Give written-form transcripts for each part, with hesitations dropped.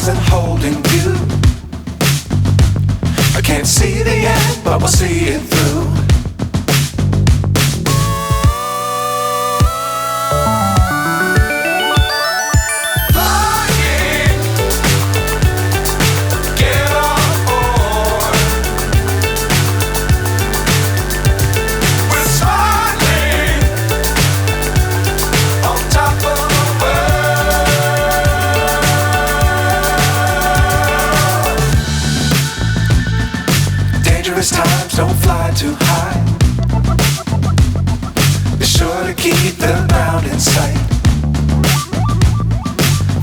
stars and holding you. I can't see the end, but we'll see it through. Times don't fly too high. Be sure to keep the ground in sight.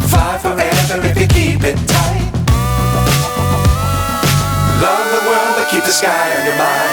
Fly forever if you keep it tight. Love the world but keep the sky on your mind.